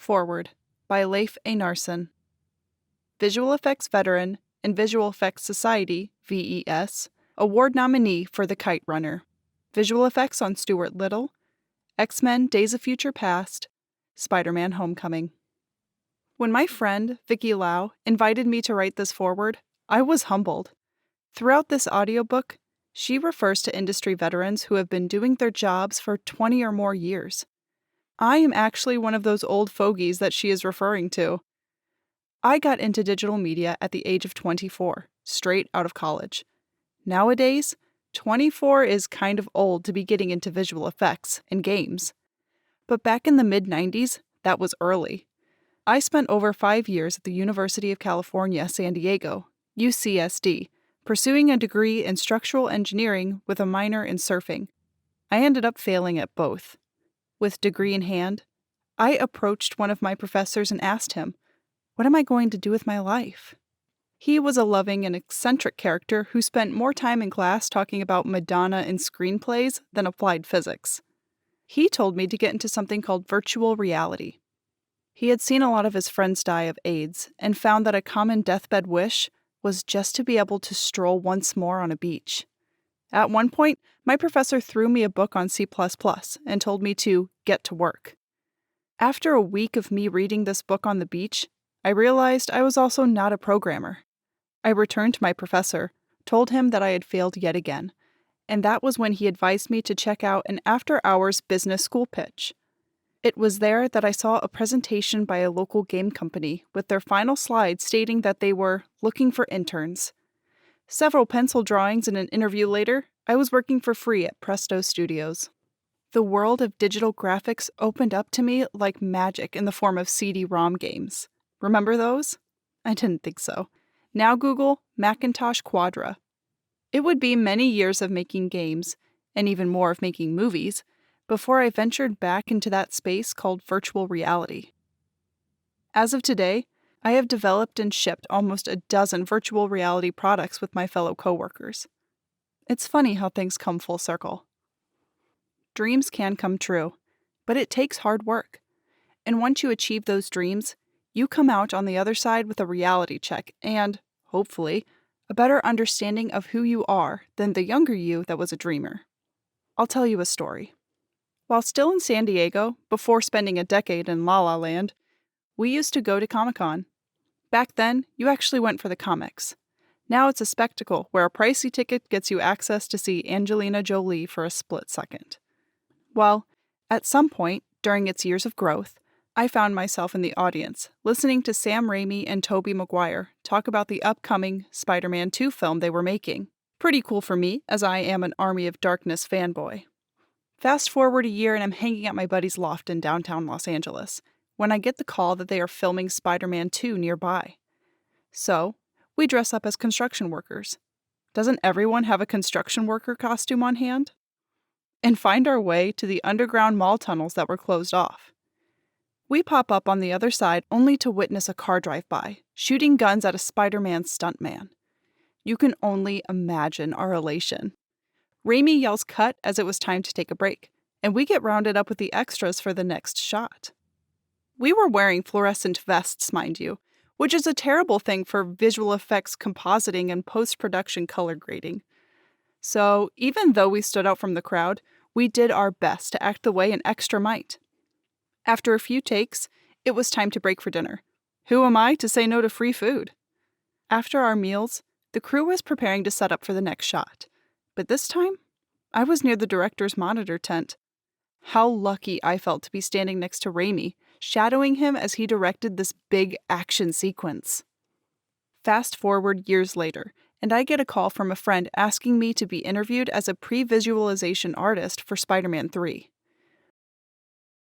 Forward by Leif Einarsson. Visual effects veteran and Visual Effects Society, VES, award nominee for The Kite Runner. Visual effects on Stuart Little, X-Men Days of Future Past, Spider-Man Homecoming. When my friend, Vicki invited me to write this foreword, I was humbled. Throughout this audiobook, she refers to industry veterans who have been doing their jobs for 20 or more years. I am actually one of those old fogies that she is referring to. I got into digital media at the age of 24, straight out of college. Nowadays, 24 is kind of old to be getting into visual effects and games. But back in the mid-90s, that was early. I spent over 5 years at the University of California, San Diego, UCSD, pursuing a degree in structural engineering with a minor in surfing. I ended up failing at both. With degree in hand, I approached one of my professors and asked him, "What am I going to do with my life?" He was a loving and eccentric character who spent more time in class talking about Madonna and screenplays than applied physics. He told me to get into something called virtual reality. He had seen a lot of his friends die of AIDS and found that a common deathbed wish was just to be able to stroll once more on a beach. At one point, my professor threw me a book on C++ and told me to get to work. After a week of me reading this book on the beach, I realized I was also not a programmer. I returned to my professor, told him that I had failed yet again, and that was when he advised me to check out an after-hours business school pitch. It was there that I saw a presentation by a local game company with their final slide stating that they were looking for interns. Several pencil drawings and an interview later, I was working for free at Presto Studios. The world of digital graphics opened up to me like magic in the form of CD-ROM games. Remember those? I didn't think so. Now Google Macintosh Quadra. It would be many years of making games, and even more of making movies, before I ventured back into that space called virtual reality. As of today, I have developed and shipped almost a dozen virtual reality products with my fellow coworkers. It's funny how things come full circle. Dreams can come true, but it takes hard work. And once you achieve those dreams, you come out on the other side with a reality check and, hopefully, a better understanding of who you are than the younger you that was a dreamer. I'll tell you a story. While still in San Diego, before spending a decade in La La Land, we used to go to Comic-Con. Back then, you actually went for the comics. Now it's a spectacle where a pricey ticket gets you access to see Angelina Jolie for a split second. Well, at some point, during its years of growth, I found myself in the audience, listening to Sam Raimi and Tobey Maguire talk about the upcoming Spider-Man 2 film they were making. Pretty cool for me, as I am an Army of Darkness fanboy. Fast forward a year and I'm hanging at my buddy's loft in downtown Los Angeles, when I get the call that they are filming Spider-Man 2 nearby. So, we dress up as construction workers. Doesn't everyone have a construction worker costume on hand? And find our way to the underground mall tunnels that were closed off. We pop up on the other side only to witness a car drive by, shooting guns at a Spider-Man stuntman. You can only imagine our elation. Raimi yells cut as it was time to take a break, and we get rounded up with the extras for the next shot. We were wearing fluorescent vests, mind you, which is a terrible thing for visual effects compositing and post-production color grading. So, even though we stood out from the crowd, we did our best to act the way an extra might. After a few takes, it was time to break for dinner. Who am I to say no to free food? After our meals, the crew was preparing to set up for the next shot. But this time, I was near the director's monitor tent. How lucky I felt to be standing next to Raimi, shadowing him as he directed this big action sequence. Fast forward years later, and I get a call from a friend asking me to be interviewed as a pre-visualization artist for Spider-Man 3.